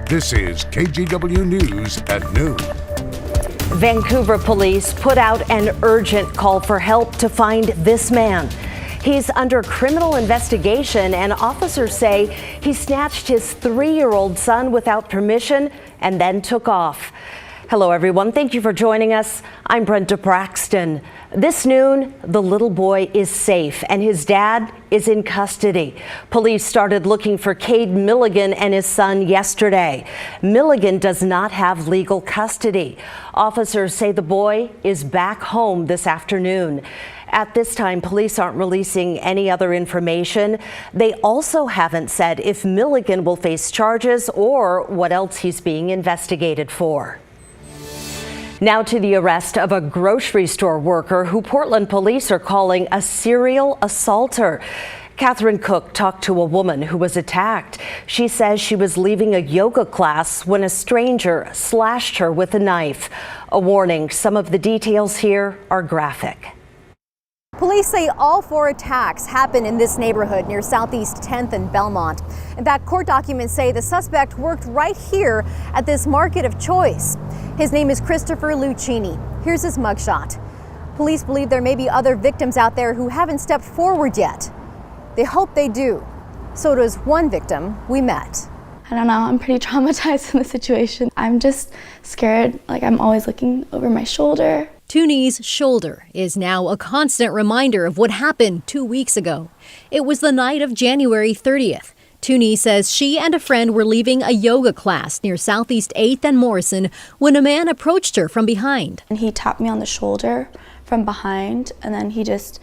This is KGW News at noon. Vancouver police put out an urgent call for help to find this man. He's under criminal investigation, and officers say he snatched his 3-year-old son without permission and then took off. Hello, everyone. Thank you for joining us. I'm Brenda Braxton. This noon, the little boy is safe and his dad is in custody. Police started looking for Cade Milligan and his son yesterday. Milligan does not have legal custody. Officers say the boy is back home this afternoon. At this time, police aren't releasing any other information. They also haven't said if Milligan will face charges or what else he's being investigated for. Now to the arrest of a grocery store worker who Portland police are calling a serial assaulter. Catherine Cook talked to a woman who was attacked. She says she was leaving a yoga class when a stranger slashed her with a knife. A warning, some of the details here are graphic. Police say all 4 attacks happened in this neighborhood near Southeast 10th and Belmont. In fact, court documents say the suspect worked right here at this market of choice. His name is Christopher Lucchini. Here's his mugshot. Police believe there may be other victims out there who haven't stepped forward yet. They hope they do. So does one victim we met. I don't know, I'm pretty traumatized in the situation. I'm just scared, like I'm always looking over my shoulder. Tooney's shoulder is now a constant reminder of what happened 2 weeks ago. It was the night of January 30th. Tooney says she and a friend were leaving a yoga class near Southeast 8th and Morrison when a man approached her from behind. And he tapped me on the shoulder from behind, and then he just,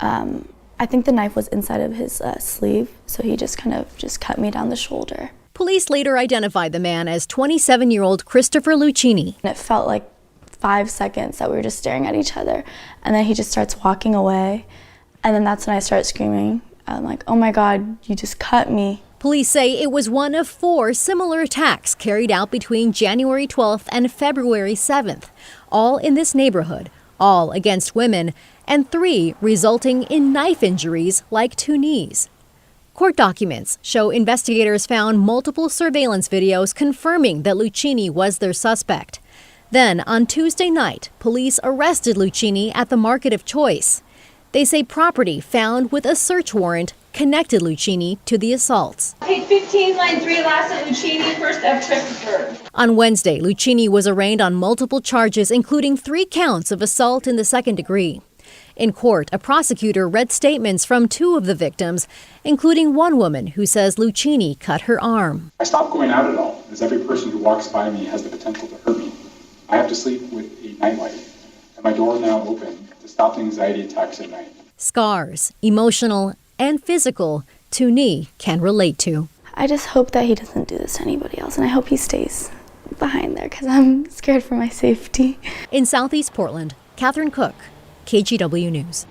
I think the knife was inside of his sleeve, so he just kind of cut me down the shoulder. Police later identified the man as 27-year-old Christopher Lucchini. And it felt like 5 seconds that we were just staring at each other, and then he just starts walking away, and then that's when I start screaming. I'm like, oh my God, you just cut me. Police say it was one of 4 similar attacks carried out between January 12th and February 7th, all in this neighborhood, all against women, and 3 resulting in knife injuries like Tooney's. Court documents show investigators found multiple surveillance videos confirming that Lucchini was their suspect. Then, on Tuesday night, police arrested Lucchini at the Market of Choice. They say property found with a search warrant connected Lucchini to the assaults. Take 15, line 3, last at Lucchini, first of Christopher. On Wednesday, Lucchini was arraigned on multiple charges, including 3 counts of assault in the second degree. In court, a prosecutor read statements from 2 of the victims, including one woman who says Lucchini cut her arm. I stopped going out at all, as every person who walks by me has the potential to hurt me. I have to sleep with a nightlight, and my door now open to stop the anxiety attacks at night. Scars, emotional and physical, Tooney can relate to. I just hope that he doesn't do this to anybody else, and I hope he stays behind there because I'm scared for my safety. In Southeast Portland, Catherine Cook, KGW News.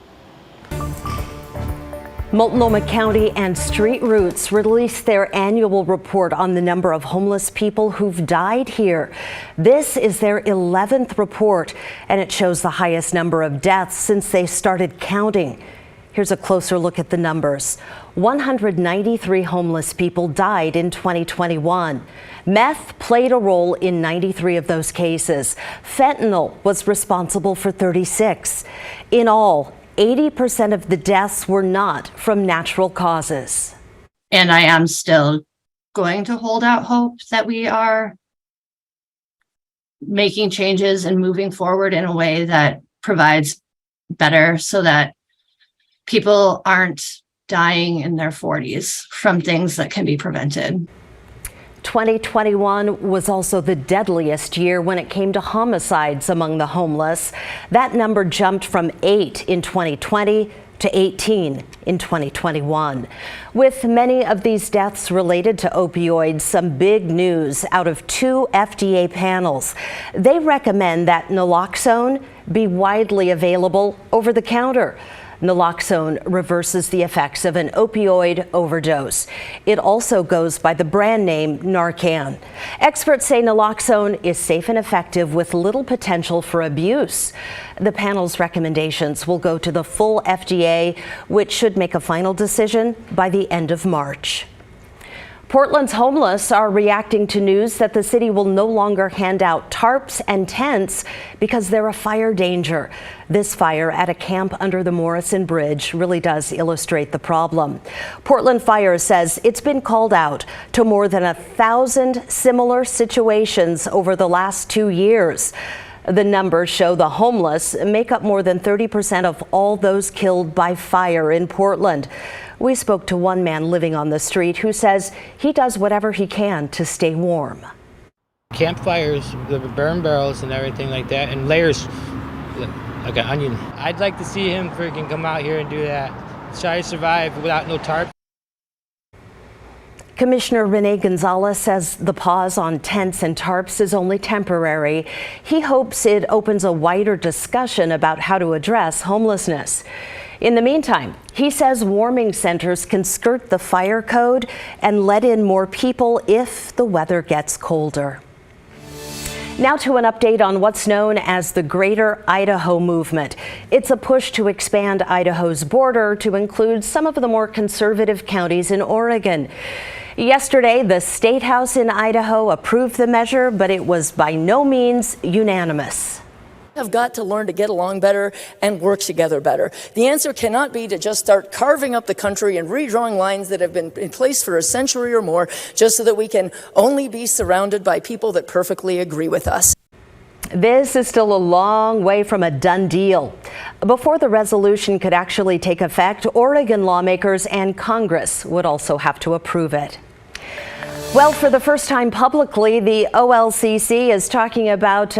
Multnomah County and Street Roots released their annual report on the number of homeless people who've died here. This is their 11th report, and it shows the highest number of deaths since they started counting. Here's a closer look at the numbers. 193 homeless people died in 2021. Meth played a role in 93 of those cases. Fentanyl was responsible for 36. In all, 80% of the deaths were not from natural causes. And I am still going to hold out hope that we are making changes and moving forward in a way that provides better so that people aren't dying in their 40s from things that can be prevented. 2021 was also the deadliest year when it came to homicides among the homeless. That number jumped from 8 in 2020 to 18 in 2021. With many of these deaths related to opioids, some big news out of 2 FDA panels. They recommend that naloxone be widely available over the counter. Naloxone reverses the effects of an opioid overdose. It also goes by the brand name Narcan. Experts say naloxone is safe and effective with little potential for abuse. The panel's recommendations will go to the full FDA, which should make a final decision by the end of March. Portland's homeless are reacting to news that the city will no longer hand out tarps and tents because they're a fire danger. This fire at a camp under the Morrison Bridge really does illustrate the problem. Portland Fire says it's been called out to more than 1,000 similar situations over the last 2 years. The numbers show the homeless make up more than 30% of all those killed by fire in Portland. We spoke to one man living on the street who says he does whatever he can to stay warm. Campfires, the burn barrels and everything like that, and layers like an onion. I'd like to see him freaking come out here and do that. Try to survive without no tarp. Commissioner Rene Gonzalez says the pause on tents and tarps is only temporary. He hopes it opens a wider discussion about how to address homelessness. In the meantime, he says warming centers can skirt the fire code and let in more people if the weather gets colder. Now to an update on what's known as the Greater Idaho Movement. It's a push to expand Idaho's border to include some of the more conservative counties in Oregon. Yesterday, the State House in Idaho approved the measure, but it was by no means unanimous. Have got to learn to get along better and work together better. The answer cannot be to just start carving up the country and redrawing lines that have been in place for a century or more just so that we can only be surrounded by people that perfectly agree with us. This is still a long way from a done deal. Before the resolution could actually take effect, Oregon lawmakers and Congress would also have to approve it. Well, for the first time publicly, the OLCC is talking about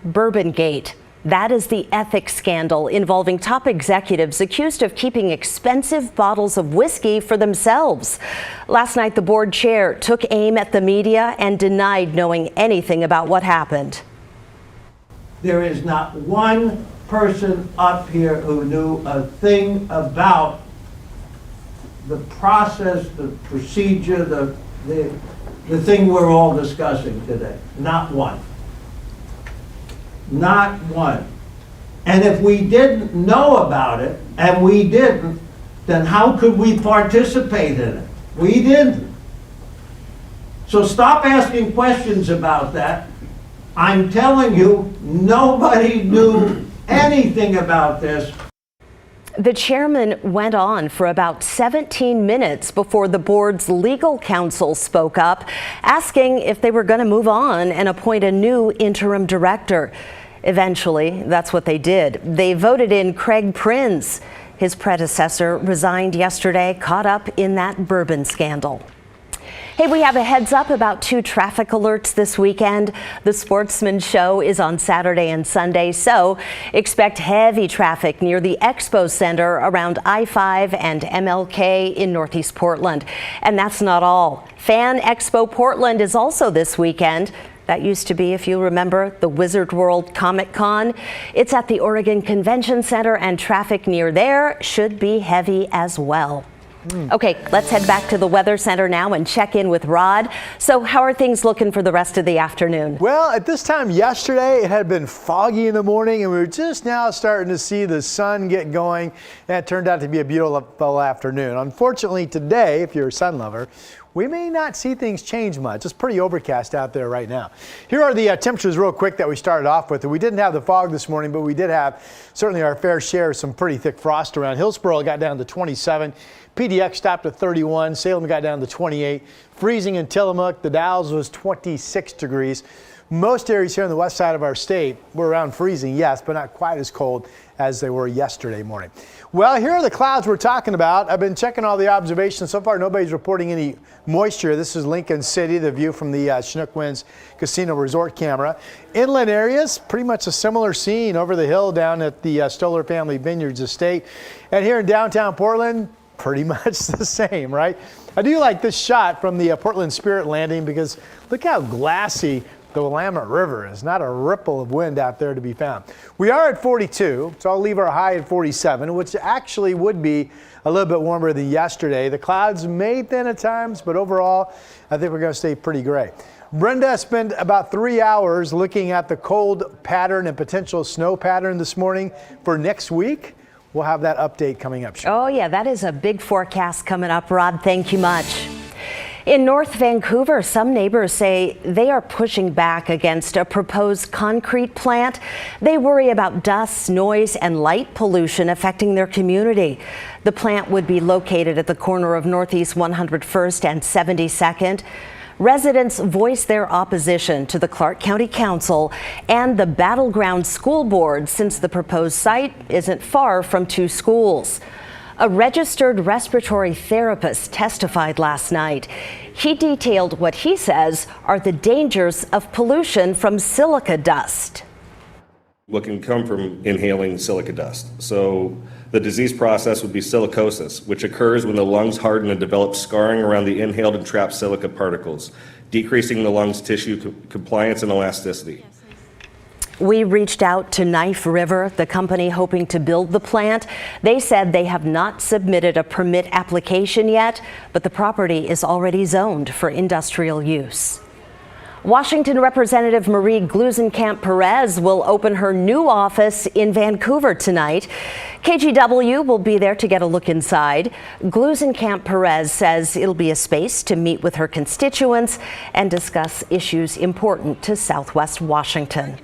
Bourbon Gate. That is the ethics scandal involving top executives accused of keeping expensive bottles of whiskey for themselves. Last night, the board chair took aim at the media and denied knowing anything about what happened. There is not one person up here who knew a thing about the process, the procedure, the thing we're all discussing today. Not one. Not one. And if we didn't know about it, and we didn't, then how could we participate in it? We didn't. So stop asking questions about that. I'm telling you, nobody knew anything about this. The chairman went on for about 17 minutes before the board's legal counsel spoke up, asking if they were going to move on and appoint a new interim director. Eventually, that's what they did. They voted in Craig Prinz. His predecessor resigned yesterday, caught up in that bourbon scandal. Hey, we have a heads up about 2 traffic alerts this weekend. The Sportsman Show is on Saturday and Sunday, so expect heavy traffic near the Expo Center around I-5 and MLK in Northeast Portland. And that's not all. Fan Expo Portland is also this weekend. That used to be, if you remember, the Wizard World Comic Con. It's at the Oregon Convention Center, and traffic near there should be heavy as well. Okay, let's head back to the Weather Center now and check in with Rod. So how are things looking for the rest of the afternoon? Well, at this time yesterday, it had been foggy in the morning, and we were just now starting to see the sun get going. And it turned out to be a beautiful afternoon. Unfortunately, today, if you're a sun lover, we may not see things change much. It's pretty overcast out there right now. Here are the temperatures real quick that we started off with. We didn't have the fog this morning, but we did have certainly our fair share of some pretty thick frost around. Hillsboro got down to 27. PDX stopped at 31. Salem got down to 28. Freezing in Tillamook. The Dalles was 26 degrees. Most areas here on the west side of our state were around freezing, yes, but not quite as cold as they were yesterday morning. Well, here are the clouds we're talking about. I've been checking all the observations. So far, nobody's reporting any moisture. This is Lincoln City, the view from the Chinook Winds Casino Resort camera. Inland areas, pretty much a similar scene over the hill down at the Stoller Family Vineyards Estate. And here in downtown Portland, pretty much the same, right? I do like this shot from the Portland Spirit Landing because look how glassy the Willamette River is. Not a ripple of wind out there to be found. We are at 42, so I'll leave our high at 47, which actually would be a little bit warmer than yesterday. The clouds may thin at times, but overall, I think we're going to stay pretty gray. Brenda spent about 3 hours looking at the cold pattern and potential snow pattern this morning for next week. We'll have that update coming up. Oh, yeah, that is a big forecast coming up, Rod. Thank you much. In North Vancouver, some neighbors say they are pushing back against a proposed concrete plant. They worry about dust, noise, and light pollution affecting their community. The plant would be located at the corner of Northeast 101st and 72nd. Residents voiced their opposition to the Clark County Council and the Battleground School Board since the proposed site isn't far from two schools. A registered respiratory therapist testified last night. He detailed what he says are the dangers of pollution from silica dust. What can come from inhaling silica dust? So the disease process would be silicosis, which occurs when the lungs harden and develop scarring around the inhaled and trapped silica particles, decreasing the lungs' tissue compliance and elasticity. We reached out to Knife River, the company hoping to build the plant. They said they have not submitted a permit application yet, but the property is already zoned for industrial use. Washington Representative Marie Gluesenkamp-Perez will open her new office in Vancouver tonight. KGW will be there to get a look inside. Gluesenkamp-Perez says it'll be a space to meet with her constituents and discuss issues important to Southwest Washington.